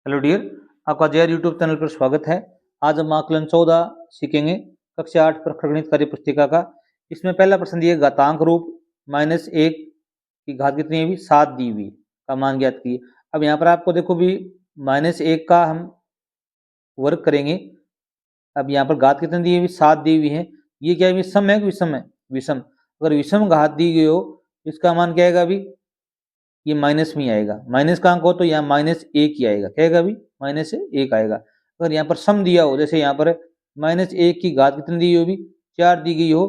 Hello dear, आपका JR YouTube channel पर स्वागत है। आज हम आकलन 14 सीखेंगे, कक्षा 8 प्रखर गणित कार्य पुस्तिका का। इसमें पहला प्रश्न दिया घातांक रूप -1 की घात कितनी है भी 7 दी हुई का मान ज्ञात कीजिए। अब यहाँ पर आपको देखो भी -1 का हम वर्ग करेंगे। अब यहाँ पर घात कितनी दी है भी 7 दी हुई है। ये क्या है, सम है कि विषम है? विषम। अगर विषम घात दी गई हो इसका मान क्या आएगा अभी, ये माइनस में आएगा। माइनस का अंक हो तो यहाँ -1 ही आएगा। क्या आएगा अभी? -1 आएगा। अगर यहाँ पर सम दिया हो, जैसे यहाँ पर -1 की घात कितनी दी हो भी 4 दी गई हो,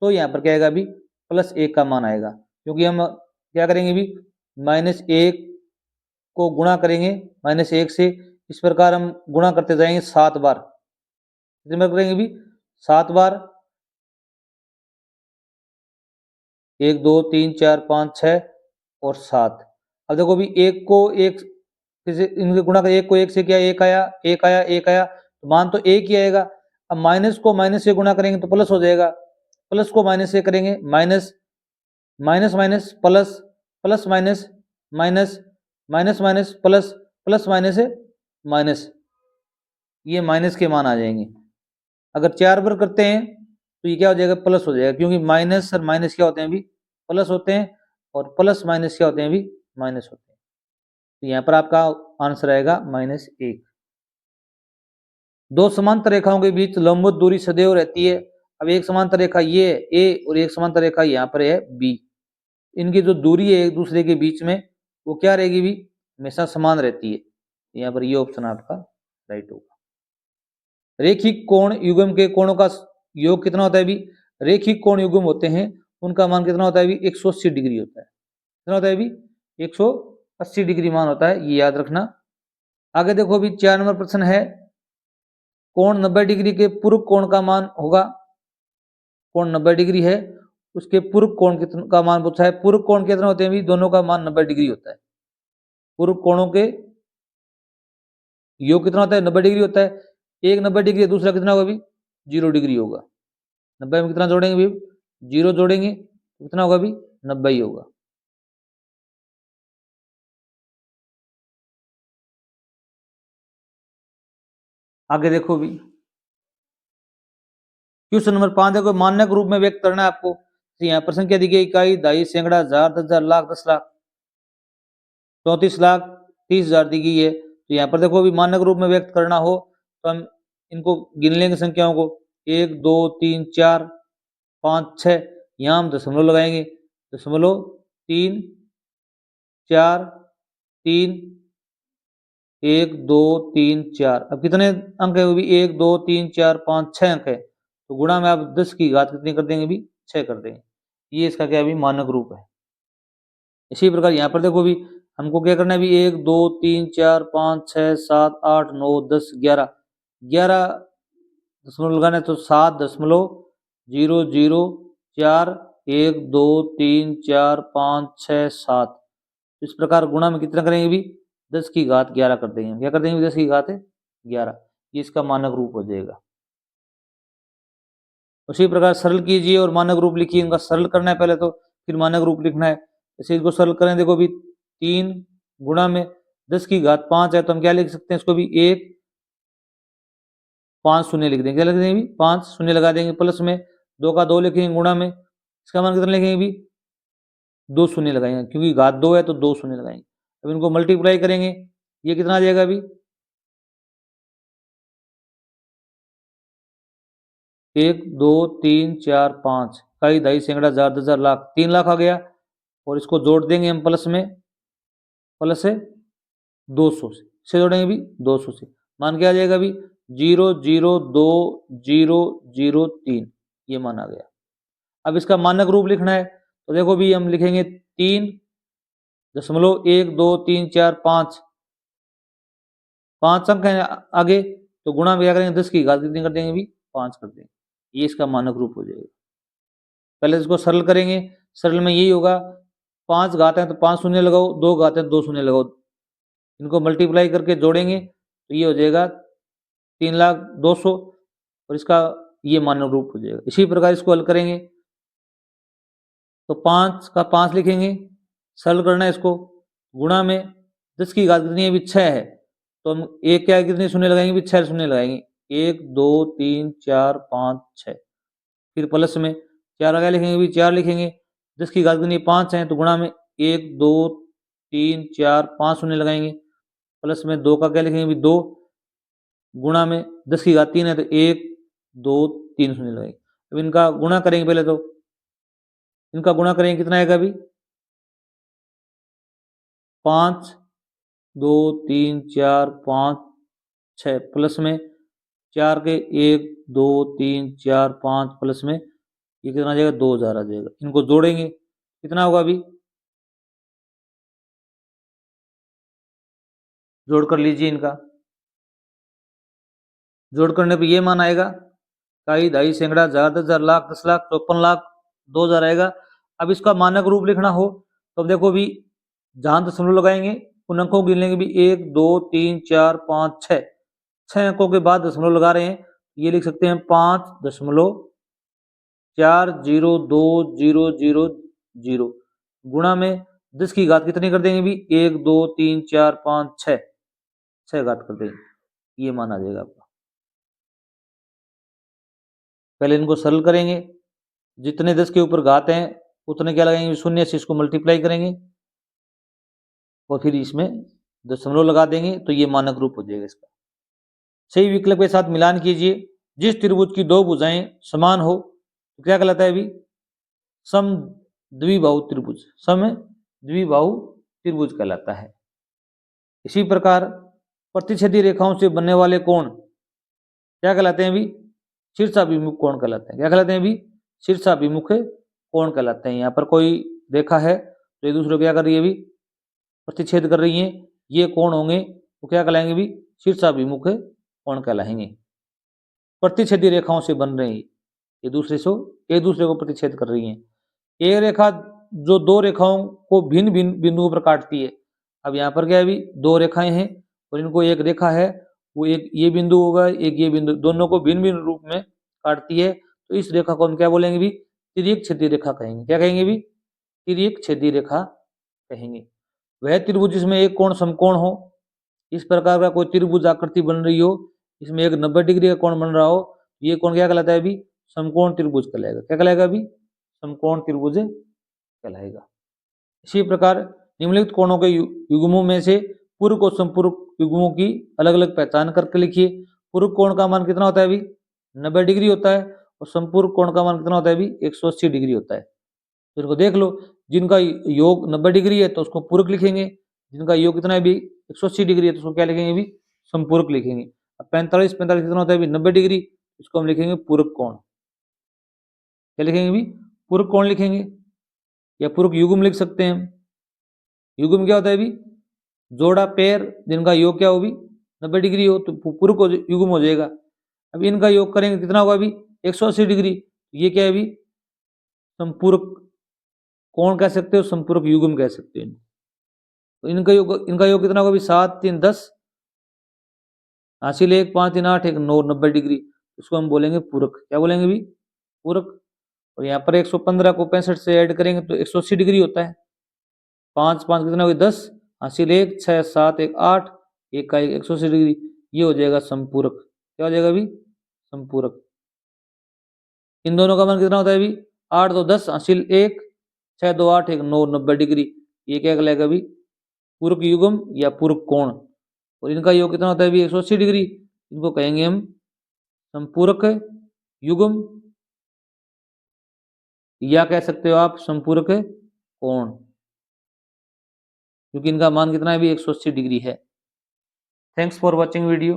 तो यहाँ पर क्या आएगा अभी +1 का मान आएगा। क्योंकि हम क्या करेंगे भी -1 को गुणा करेंगे -1 से। इस प्रकार हम गुणा करते जाएंगे 7 बार। कितने बार करेंगे भी 7 बार। 1 2 3 4 5 6 और 7। अब देखो भी 1 को 1 से इनके गुणा कर, 1 को 1 से किया 1 आया, 1 आया, 1 आया, तो मान तो 1 ही आएगा। अब माइनस को माइनस से गुणा करेंगे तो प्लस हो जाएगा। प्लस को माइनस से करेंगे minus, minus minus plus, plus minus minus, minus minus plus, plus minus से माइनस, ये माइनस के मान आ जाएंगे। अगर 4 बार करते हैं तो ये क्या हो जाएगा, प्लस हो जाएगा। क्योंकि माइनस और माइनस क्या होते हैं भी प्लस होते हैं, और प्लस माइनस क्या होते हैं भी माइनस होते हैं। तो यहाँ पर आपका आंसर आएगा -1। दो समांतर रेखाओं के बीच लंबवत दूरी सदैव रहती है। अब एक समांतर रेखा ये है ए, और एक समांतर रेखा यहाँ पर है बी। इनकी जो दूरी है एक दूसरे के बीच में वो क्या रहेगी भी, हमेशा समान रहती है। यहाँ पर ये ऑप्शन आपका राइट होगा। रेखिक कोण युग्म के कोणों का योग कितना होता है भी? रेखिक कोण युग्म होते हैं उनका मान कितना होता है भी 180 डिग्री होता है। कितना होता है भी 180 डिग्री मान होता है, ये याद रखना। आगे देखो भी 4 नंबर प्रश्न है, कोण 90 डिग्री के पूर्व कोण का मान होगा। कोण 90 डिग्री है, उसके पूर्व कोण का मान पूछा है। पूर्व कोण कितने होते हैं भी? दोनों का मान 90 डिग्री होता है। पूर्व कोणों के योग कितना होता है? 90 डिग्री होता है। एक 90 डिग्री है, दूसरा कितना होगा भी 0 डिग्री होगा। 90 में कितना जोड़ेंगे भी? 0 जोड़ेंगे तो कितना होगा भी 90 ही होगा। आगे देखो भी क्वेश्चन नंबर 5 देखो, मानक रूप में व्यक्त करना है आपको। तो यहाँ पर संख्या दी गई इकाई, दहाई, सैकड़ा, हजार, 10,000, लाख, 10 लाख, 34 लाख, 30,000 दी गई है। तो यहाँ पर देखो भी मानक रूप में व्यक्त करना हो तो हम इनको गिन लेंगे संख्याओं को। 1 2 3 4 5 6, यहाँ हम दशमलव लगाएंगे। दशमलव 3 4 3 1 2 3 4। अब कितने अंक है वो भी? 1 2 3 4 5 6 अंक है। तो गुणा में आप 10 की घात कितनी कर देंगे भी? 6 कर देंगे। ये इसका क्या है भी मानक रूप है। इसी प्रकार यहाँ पर देखो भी हमको क्या करना है भी 1 2 3 4 5 6 7 8 9 10 11, 11 दशमलव लगाना है तो 7.004 1 2 3 4 5 6 7। इस प्रकार गुणा में कितना करेंगे भी 10 की घात 11 कर देंगे। क्या कर देंगे? 10 की घात 11। ये इसका मानक रूप हो जाएगा। उसी प्रकार सरल कीजिए और मानक रूप लिखिए। इनका सरल करना है पहले तो, फिर मानक रूप लिखना है। जैसे इसको सरल करें, देखो भी 3 गुणा में 10 की घात 5 है तो हम क्या लिख सकते हैं इसको भी 1 5 शून्य लिख देंगे। क्या लिख देंगे भी 5 शून्य लगा देंगे। प्लस में 2 का 2 लिखेंगे, गुणा में इसका मान कितना लिखेंगे भी 2 शून्य लगाएंगे, क्योंकि घात 2 है तो 2 शून्य लगाएंगे। अब इनको मल्टीप्लाई करेंगे, ये कितना आ जाएगा अभी 1 2 3 4 5, कई, दहाई, सैकड़ा, हजार, 10,000, लाख, 3 लाख आ गया। और इसको जोड़ देंगे हम प्लस में, प्लस है 200 से जोड़ेंगे भी 200 से। मान क्या आ जाएगा अभी 0.02003, ये मान आ गया। अब इसका मानक रूप लिखना है तो देखो भी हम लिखेंगे 3.12345, 5 अंक है आगे, तो गुणा में क्या करेंगे 10 की घात कितनी कर देंगे भी 5 कर देंगे। ये इसका मानक रूप हो जाएगा। पहले इसको सरल करेंगे। सरल में यही होगा, 5 घात है तो 5 शून्य लगाओ, 2 घात है तो 2 शून्य लगाओ। इनको मल्टीप्लाई करके जोड़ेंगे तो ये हो जाएगा 3,02,000, और इसका ये मानक रूप हो जाएगा। इसी प्रकार इसको हल करेंगे तो 5 का 5 लिखेंगे, सरल करना है इसको। गुणा में 10 की घात कितनी है भी 6 है, तो हम एक क्या कितने शून्य लगाएंगे, 6 शून्य लगाएंगे, 1 2 3 4 5 6। फिर प्लस में 4 का क्या लिखेंगे भी, 4 लिखेंगे। 10 की घात कितनी 5 है, तो गुणा में 1 2 3 4 5 शून्य लगाएंगे। प्लस में 2 का क्या लिखेंगे भी, 2 गुणा में 10 की घात 3 है, तो 1 2 3 शून्य लगाएंगे। अब इनका गुणा करेंगे, पहले तो इनका गुणा करेंगे, कितना आएगा अभी 5 2 3 4 5 6, प्लस में 4 के 1 2 3 4 5, प्लस में ये कितना आ जाएगा 2000 आ जाएगा। इनको जोड़ेंगे, कितना होगा अभी, जोड़ कर लीजिए इनका। जोड़ करने पर ये मान आएगा, काई ढाई सैकड़ा हजार 10,000 लाख 10 लाख 54 लाख 2000 आएगा। अब इसका मानक रूप लिखना हो तो देखो भी, जहां दशमलव लगाएंगे उन अंकों को गिन लेंगे भी, 1 2 3 4 5 6, 6 अंकों के बाद दशमलव लगा रहे हैं, ये लिख सकते हैं 5.402000 गुणा में 10 की घात कितनी कर देंगे भी, 1 2 3 4 5 6, 6 घात कर देंगे, ये मान आ जाएगा आपका। पहले इनको सरल करेंगे, जितने 10 के ऊपर घात हैं उतने क्या लगाएंगे, शून्य से इसको मल्टीप्लाई करेंगे और फिर इसमें दशमलव लगा देंगे, तो ये मानक रूप हो जाएगा इसका। सही विकल्प के साथ मिलान कीजिए। जिस त्रिभुज की दो भुजाएं समान हो तो क्या कहलाता है अभी, सम द्विबाहु त्रिभुज, सम द्विबाहु त्रिभुज कहलाता है। इसी प्रकार प्रतिच्छेदी रेखाओं से बनने वाले कोण क्या कहलाते हैं अभी, शीर्षाभिमुख कोण कहलाते हैं। क्या कहलाते हैं अभी, शीर्षाभिमुख कोण कहलाते हैं। यहाँ पर कोई रेखा है तो एक दूसरे को क्या कर रही है अभी, प्रतिच्छेद कर रही है, ये कोण होंगे तो क्या कहलाएंगे भी, शीर्षाभिमुख कोण कहलाएंगे। प्रतिच्छेदी रेखाओं से बन रहे हैं, एक दूसरे को प्रतिच्छेद कर रही हैं। एक रेखा जो दो रेखाओं को भिन्न भिन्न बिंदुओं पर काटती है। अब यहाँ पर क्या है भी, दो रेखाएं हैं और इनको एक रेखा है, वो एक ये बिंदु होगा, एक ये बिंदु, दोनों को भिन्न भिन्न रूप में काटती है, तो इस रेखा को हम क्या बोलेंगे भी, तिर्यक छेदी रेखा कहेंगे। क्या कहेंगे भी, तिर्यक छेदी रेखा कहेंगे। वह त्रिभुज जिसमें एक कोण समकोण हो, इस प्रकार का कोई त्रिभुज आकृति बन रही हो, इसमें एक 90 डिग्री का कोण बन रहा हो, ये कोण क्या कहलाता है अभी, समकोण त्रिभुज कहलाएगा। क्या कहलाएगा अभी, समकोण त्रिभुज कहलाएगा। इसी प्रकार निम्नलिखित कोणों के युग्मों में से पूरक और संपूरक युग्मों की अलग अलग पहचान करके लिखिए। पूरक कोण का मान कितना होता है अभी, 90 डिग्री होता है, और संपूरक कोण का मान कितना होता है अभी, 180 डिग्री होता है। तो इनको देख लो, जिनका योग 90 डिग्री है तो उसको पूरक लिखेंगे, जिनका योग कितना है अभी 180 डिग्री है तो उसको क्या लिखेंगे अभी, संपूरक लिखेंगे। अब 45 कितना होता है अभी, 90 डिग्री, इसको हम लिखेंगे पूरक कोण। क्या लिखेंगे अभी, पूरक कोण लिखेंगे, या पूरक युग्म लिख सकते हैं हम। युग्म क्या होता है अभी, जोड़ा पैर जिनका योग क्या हो भी 90 डिग्री हो तो पूरक युग्म हो जाएगा। अब इनका योग करेंगे कितना होगा अभी, 180 डिग्री, ये क्या है अभी, संपूरक कोण कह सकते हो, संपूरक युग्म कह सकते हैं। तो इनका योग कितना होगा अभी, 7 3 10, हासिल 1 5 3 8 1 9, 90 डिग्री, इसको हम बोलेंगे पूरक। क्या बोलेंगे अभी, पूरक। और यहाँ पर 115 को 65 से ऐड करेंगे तो 180 डिग्री होता है। 5 5 कितना हो गया 10, हासिल 1 6 7 1 8, एक का 180 डिग्री, ये हो जाएगा संपूरक। क्या हो जाएगा अभी, संपूरक। इन दोनों का मान कितना होता है अभी, 8 2 10, हासिल 1 6 2 8 1 9, 90 डिग्री, ये क्या कहलाएगा अभी, पूरक युग्म या पूरक कोण। और इनका योग कितना होता है अभी, 180 डिग्री, इनको कहेंगे हम संपूरक युग्म, या कह सकते हो आप संपूरक कोण, क्योंकि इनका मान कितना है अभी 180 डिग्री है। Thanks for watching video.